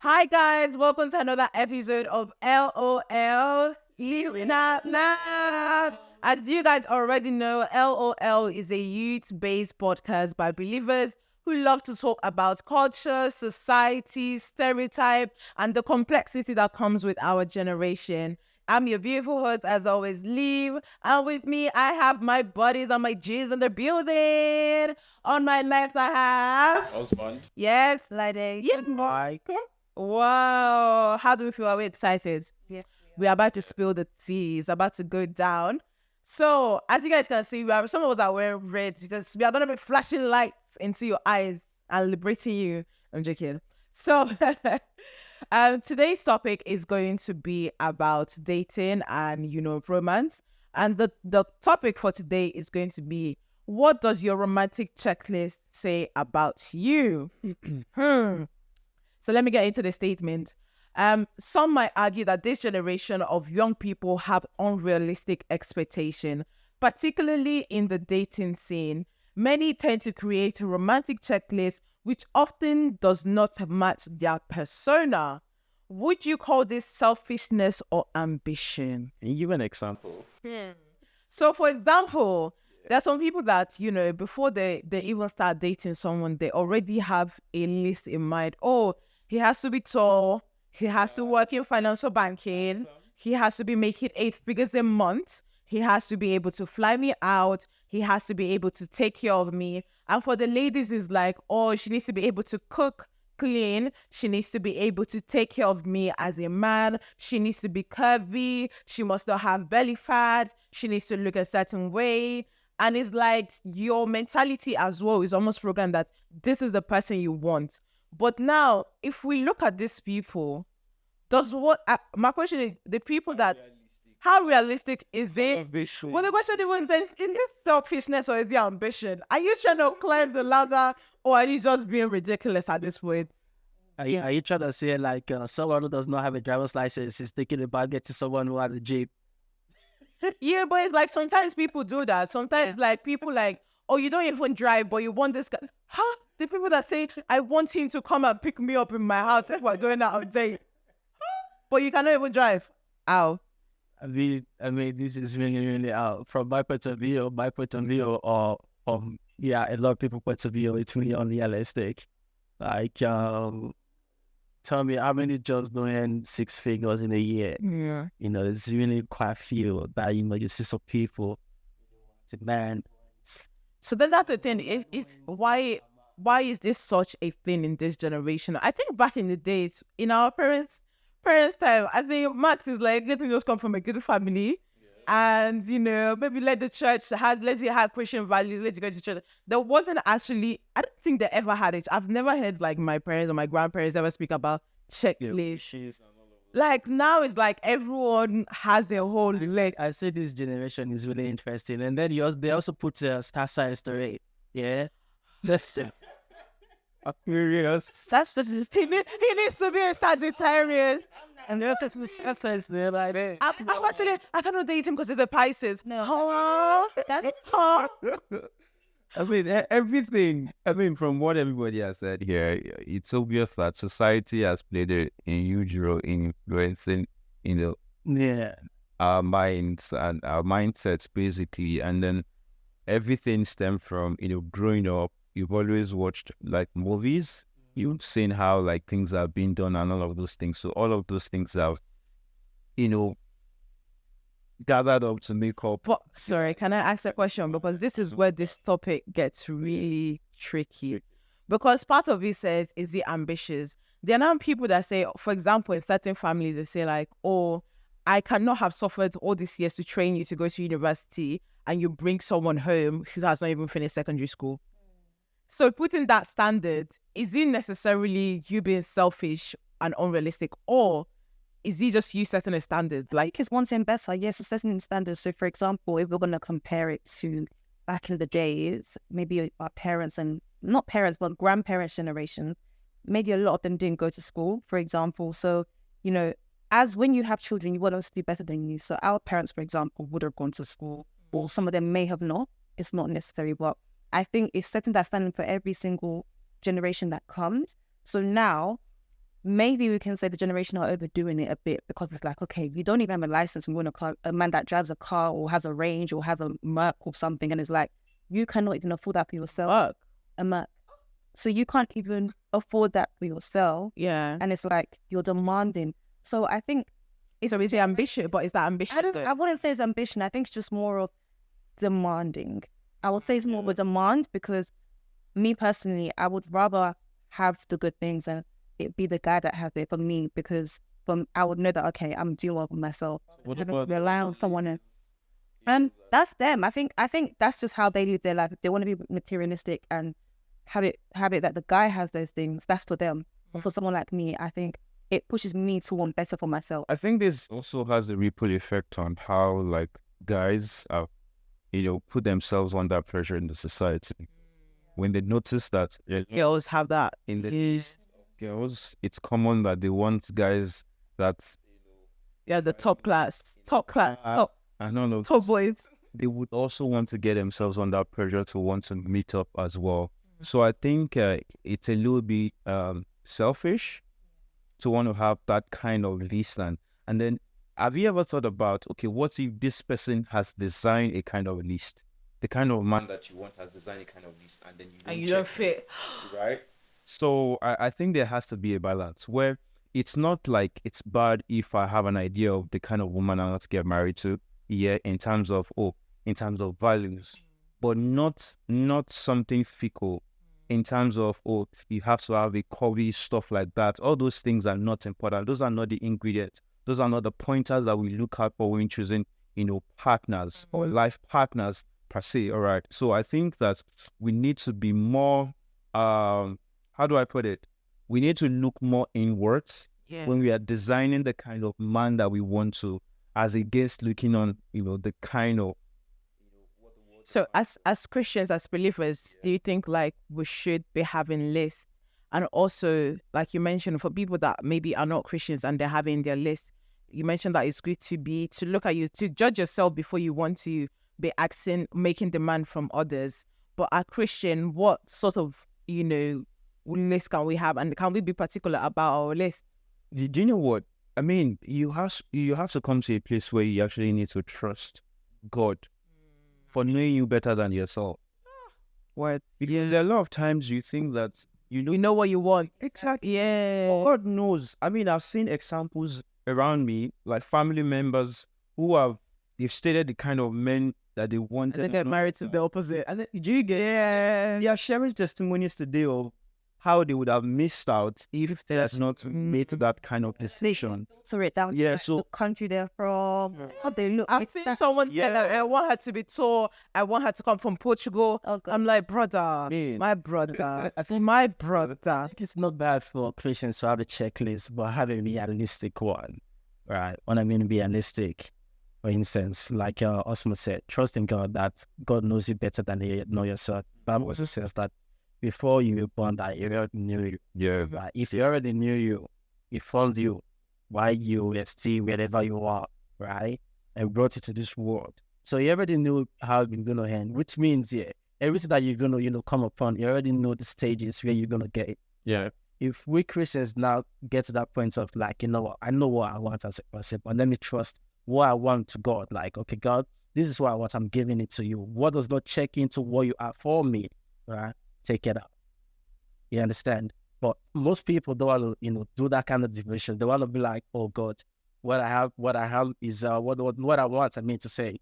Hi guys, welcome to another episode of LOL. Living Up Loud. As you guys already know, LOL is a youth-based podcast by believers who love to talk about culture, society, stereotype, and the complexity that comes with our generation. I'm your beautiful host, as always, Liv. And with me, I have my buddies and my G's in the building. On my left, I have... Osmond. Yes, Lady. Yeah. Mike. Wow. How do we feel? Are we excited? Yes, We're about to spill the tea. It's about to go down. So, as you guys can see, some of us are wearing red because we are going to be flashing lights into your eyes and liberating you. I'm joking. So, today's topic is going to be about dating and, romance. And the topic for today is going to be, what does your romantic checklist say about you? So let me get into the statement. Some might argue that this generation of young people have unrealistic expectation, particularly in the dating scene. Many tend to create a romantic checklist which often does not match their persona. Would you call this selfishness or ambition? Can you give an example? So, for example, there are some people that, before they even start dating someone, they already have a list in mind. Oh, he has to be tall. He has to work in financial banking. He has to be making 8 figures a month. He has to be able to fly me out. He has to be able to take care of me. And for the ladies, it's like, oh, she needs to be able to cook, clean. She needs to be able to take care of me as a man. She needs to be curvy. She must not have belly fat. She needs to look a certain way. And it's like your mentality as well is almost programmed that this is the person you want. But now, if we look at these people, my question is, the people how realistic is it? Well, the question even says, is this selfishness or is it ambition? Are you trying to climb the ladder or are you just being ridiculous at this point? Are you trying to say like someone who does not have a driver's license is thinking about getting someone who has a Jeep? Yeah, but it's like sometimes people do that. Sometimes like people like, oh, you don't even drive, but you want this guy. Huh? The people that say, I want him to come and pick me up in my house if we're going out on date. But you cannot even drive. Ow. I mean, this is really, really from my point of view, or a lot of people's point of view, it's really unrealistic. Like, tell me how many jobs doing 6 figures in a year? Yeah. It's really quite few that, you see some people, it's a man. So then that's the thing. It's why is this such a thing in this generation? I think back in the days, in our parents' time, I think Max is like, let him just come from a good family. Yeah. And, maybe let the church have Christian values, let's go to church. There wasn't actually, I don't think they ever had it. I've never heard like my parents or my grandparents ever speak about checklists. Yeah, like now it's like everyone has a whole list. I say this generation is really interesting. And then they also put star signs to it. Yeah. That's it. Aquarius. That's he needs to be a Sagittarius. And there's the star signs there like that. I cannot date him because he's a Pisces. No. That's I mean, everything. From what everybody has said here, it's obvious that society has played a huge role in influencing, our minds and our mindsets, basically. And then everything stemmed from, growing up. You've always watched like movies. You've seen how like things have been done and all of those things. So all of those things have, gathered up to make up. But sorry, can I ask a question? Because this is where this topic gets really tricky. Because part of it says, is it ambitious? There are now people that say, for example, in certain families, they say like, oh, I cannot have suffered all these years to train you to go to university and you bring someone home who has not even finished secondary school. So putting that standard, is it necessarily you being selfish and unrealistic, or is it just you setting a standard? like it's one thing better. Yes, it's setting standards. So, for example, if we're going to compare it to back in the days, maybe our parents and not parents, but grandparents' generation, maybe a lot of them didn't go to school, for example. So, as when you have children, you want us to do better than you. So our parents, for example, would have gone to school, or some of them may have not. It's not necessary, but I think it's setting that standard for every single generation that comes. So now maybe we can say the generation are overdoing it a bit, because it's like, okay, you don't even have a license and want a man that drives a car or has a Range or has a Merc or something, and it's like, you cannot even afford that for yourself. A Merc. So you can't even afford that for yourself. Yeah. And it's like, you're demanding. So I think So is it ambition? But is that ambition? I wouldn't say it's ambition. I think it's just more of demanding. I would say it's more of a demand, because me personally, I would rather have the good things and it be the guy that has it for me, because I would know that, okay, I'm doing well for myself. I don't rely on someone else. That's them. I think that's just how they live their life. If they want to be materialistic and have it that the guy has those things, that's for them. But for someone like me, I think it pushes me to want better for myself. I think this also has a ripple effect on how like guys put themselves under pressure in the society. When they notice that girls have that in the girls, it's common that they want guys that the top class, top boys. They would also want to get themselves under pressure to want to meet up as well. So I think it's a little bit selfish to want to have that kind of list. And then, have you ever thought about, okay, what if this person has designed a kind of list? The kind of man that you want has designed a kind of list, and then you don't fit. Right? So I think there has to be a balance where it's not like it's bad if I have an idea of the kind of woman I want to get married to, in terms of values, but not something fickle in terms of, you have to have a curvy, stuff like that. All those things are not important. Those are not the ingredients. Those are not the pointers that we look at for when choosing, partners or life partners per se. All right. So I think that we need to be more, how do I put it? We need to look more inwards when we are designing the kind of man that we want to, as against looking on, the kind of. So as Christians, as believers, do you think like we should be having lists? And also, like you mentioned, for people that maybe are not Christians and they're having their list, you mentioned that it's good to look at you, to judge yourself before you want to be making demand from others. But as Christian, what sort of, list can we have? And can we be particular about our list? Do you know what? I mean, you have to come to a place where you actually need to trust God for knowing you better than yourself. What? Because there are a lot of times you think that you know what you want. Exactly. Yeah. God knows. I mean, I've seen examples around me, like family members they've stated the kind of men that they want. And they get married to the opposite. And then, do you get? Yeah. They are sharing testimonies today of how they would have missed out if they had not made that kind of decision. Filter it down to the country they're from, how they look. I've seen someone say that I want her to be tall, I want her to come from Portugal. Oh, I'm like, brother, my brother. I think my brother. It's not bad for Christians to have a checklist, but have a realistic one, right? When I mean realistic, for instance, like Osman said, trust in God that God knows you better than you know yourself. Bible also says that before you were born, that you already knew you. Yeah. Right? If you already knew you, he found you while you were still wherever you are, right? And brought you to this world. So you already knew how you're going to end, which means, everything that you're going to, come upon, you already know the stages where you're going to get it. Yeah. If we Christians now get to that point of like, what, I know what I want as a person, but let me trust what I want to God. Like, okay, God, this is what I want, I'm giving it to you. What does not check into what you are for me, right? Take it out. You understand? But most people don't want to, do that kind of division. They want to be like, oh God, what I have is what I want. I mean to say,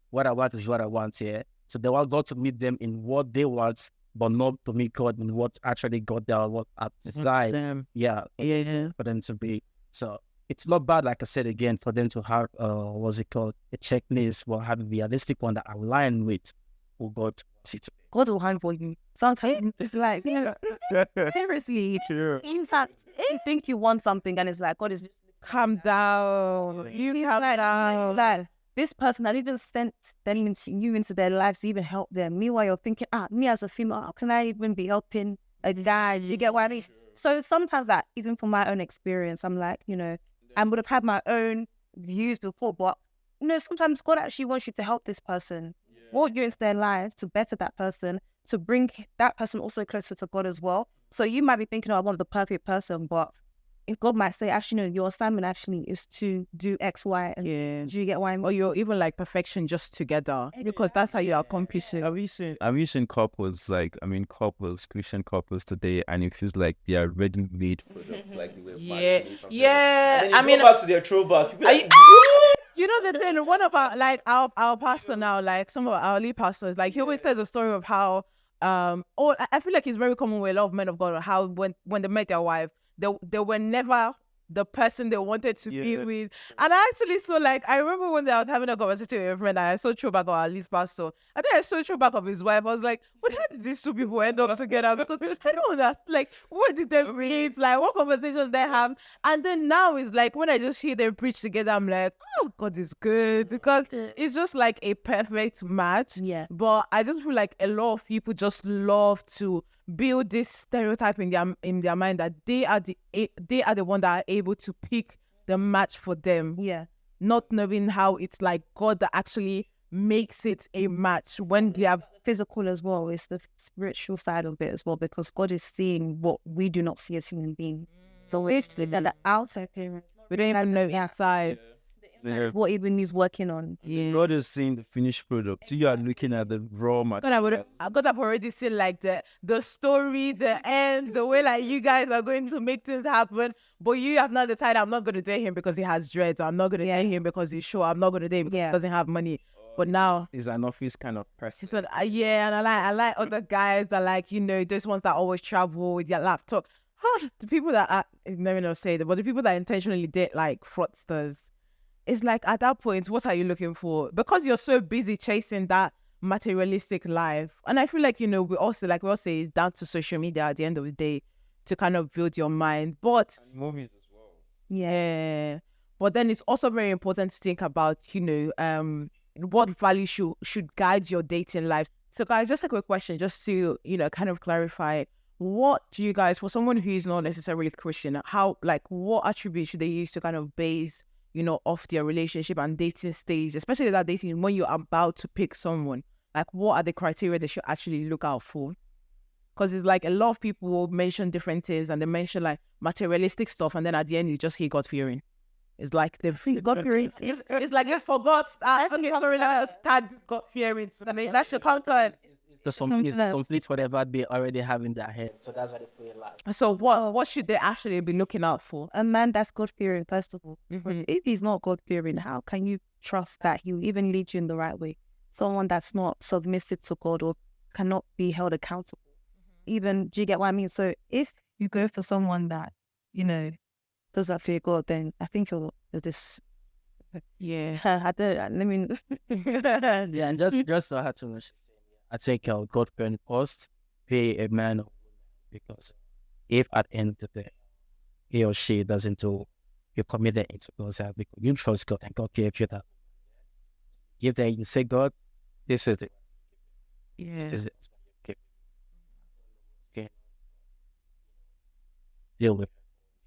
what I want is what I want. So they want God to meet them in what they want, but not to meet God in what actually God they want at design. For them to be. So it's not bad, like I said again, for them to have a checklist, or have a realistic one that align with who God wants you to be. God will handle you. Sometimes it's like, seriously. In fact, you think you want something and it's like, God is just... Calm down. Calm down. Like, this person, I've even sent them you into their lives to even help them. Meanwhile, you're thinking, me as a female, how can I even be helping a guy? Do you get what I mean? So sometimes that, even from my own experience, I'm like, I would have had my own views before, but, sometimes God actually wants you to help this person. Want you into their lives to better that person, to bring that person also closer to God as well. So you might be thinking, I want the perfect person, but if God might say, actually, no, your assignment actually is to do X, Y, and Yeah. do you get why I'm Or you're even like perfection just together, because that's how you accomplish it. Have you seen couples Christian couples today, and it feels like they are ready-made products, like they were matchmade from heaven. Yeah. And then you go back to their throwback. You be like, You know the thing, one of our like our pastor now, like some of our lead pastors, like he always tells a story of how I feel like it's very common with a lot of men of God, how when they met their wife, they were never the person they wanted to be with. And I actually saw, like, I remember when I was having a conversation with a friend, and I saw throwback of our lead pastor, and then I saw throwback of his wife. I was like, but how did these two people end up together? Because I don't understand, like, where did they meet? Like, what conversations they have? And then now it's like, when I just hear them preach together, I'm like, oh, God is good, because it's just like a perfect match. Yeah. But I just feel like a lot of people just love to build this stereotype in their mind that they are the one that are able to pick the match for them, Yeah. not knowing how it's like God that actually makes it a match when they have Physical as well. It's the spiritual side of it as well, because God is seeing what we do not see as human beings. So we're actually that the outer appearance, we don't even know inside. what even he's working on. Yeah. God is seeing the finished product. So you are looking at the raw material. God have already seen like the story, the end, the way like you guys are going to make things happen. But you have not decided, I'm not going to date him because he has dreads. I'm not going to date him because he's short. I'm not going to date him because he doesn't have money. But now He's an office kind of person. he said, yeah, and I like other guys that, like, you know, those ones that always travel with their laptop. The people that are, let me not say that, but the people that intentionally date like fraudsters, it's like, at that point, what are you looking for? Because you're so busy chasing that materialistic life. And I feel like, you know, we all say it's down to social media at the end of the day to kind of build your mind. But And movies as well. yeah, but then it's also very important to think about, you know, what value should guide your dating life. So guys, just a quick question, just to, you know, kind of clarify, what do you guys, for someone who is not necessarily Christian, how, like, what attributes should they use to kind of base, you know, off their relationship and dating stage, especially that dating when you're about to pick someone? Like, what are the criteria they should actually look out for? Because it's like a lot of people will mention different things, and they mention like materialistic stuff, and then at the end you just hear God fearing. It's like they've God fearing. It's like they forgot. Okay, sorry, let's tag this God fearing. That's your comfort. It's complete whatever they already have in their head. So that's why they put it last. So what should they actually be looking out for? A man that's God fearing, first of all. Mhm. If he's not God fearing, how can you trust that he'll even lead you in the right way? Someone that's not submissive to God or cannot be held accountable. Even, do you get what I mean? So if you go for someone that, you know, doesn't fear God, then I think you're this. Yeah. I don't. I mean, Yeah, and just so I had to mention, I think God can first pay a man or woman, because if at the end of the day he or she doesn't do, you're committed into God's hand because you trust God and God gave you that. If then you say, God, this is it. Yeah. This is it. Okay. Deal with it.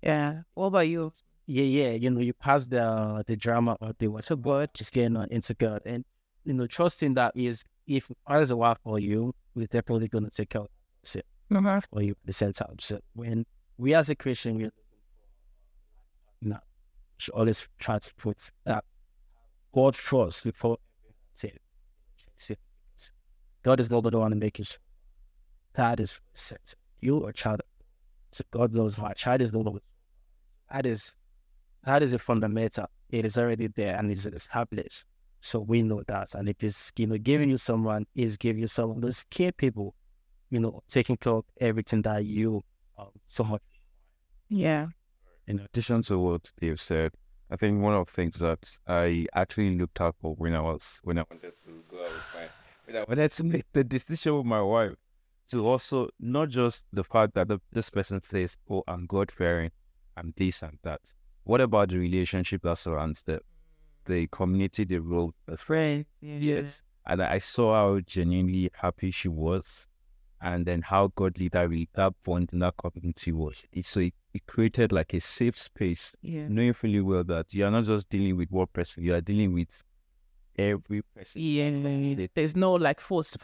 Yeah. What about you? Yeah, you know, you pass the drama or the what's so good, just getting into God, and you know, trusting that is, if as a wife for you, we're definitely gonna take care of it for you, the sense out. So when we as a Christian, we're looking for, you know, should always try to put God first before say, God is not the one to make you sure. That is set. You are a child. So God knows my child is the Lord. That is a fundamental. It is already there and it's established. So we know that. And if it's, you know, giving you someone, is giving you someone who's capable, you know, taking care of everything that you so much. Yeah. In addition to what they've said, I think one of the things that I actually looked out for when I wanted to go out with when I wanted to make the decision with my wife, to also not just the fact that this person says, oh, I'm God-fearing, I'm this and that. What about the relationship that surrounds the community, the role, the friend? Yes. And I saw how genuinely happy she was, and then how godly that bond in that community was. It created like a safe space, knowing fully well that you are not just dealing with one person, you are dealing with every person. Yeah. There's no like force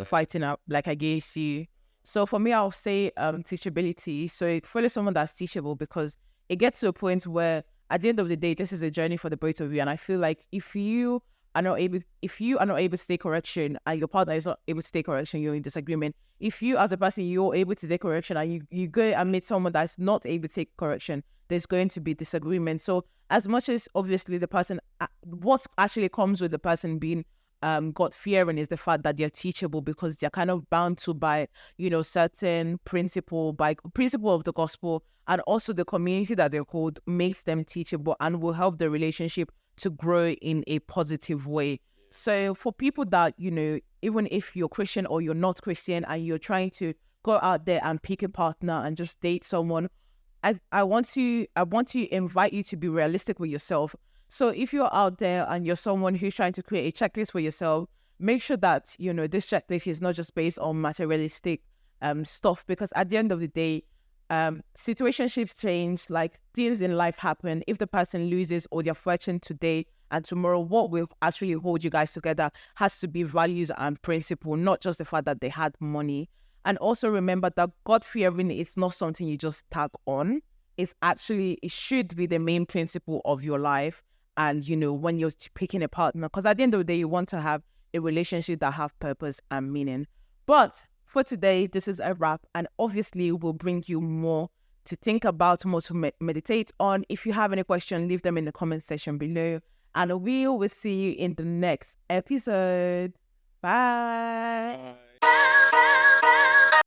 fighting up like against you. So for me, I'll say teachability. So follow someone that's teachable, because it gets to a point where at the end of the day, this is a journey for the both of you. And I feel like if you are not able to take correction and your partner is not able to take correction, you're in disagreement. If you as a person, you're able to take correction and you go and meet someone that's not able to take correction, there's going to be disagreement. So as much as obviously the person, what actually comes with the person being God-fearing is the fact that they're teachable, because they're kind of bound to by, certain principle of the gospel, and also the community that they hold makes them teachable and will help the relationship to grow in a positive way. So for people that, even if you're Christian or you're not Christian and you're trying to go out there and pick a partner and just date someone, I want to invite you to be realistic with yourself. So if you're out there and you're someone who's trying to create a checklist for yourself, make sure that, this checklist is not just based on materialistic stuff, because at the end of the day, situationships change, like things in life happen. If the person loses or they're fortunate today and tomorrow, what will actually hold you guys together has to be values and principle, not just the fact that they had money. And also remember that God-fearing is not something you just tag on. It should be the main principle of your life. And, when you're picking a partner, because at the end of the day, you want to have a relationship that have purpose and meaning. But for today, this is a wrap. And obviously, we'll bring you more to think about, more to meditate on. If you have any questions, leave them in the comment section below. And we will see you in the next episode. Bye.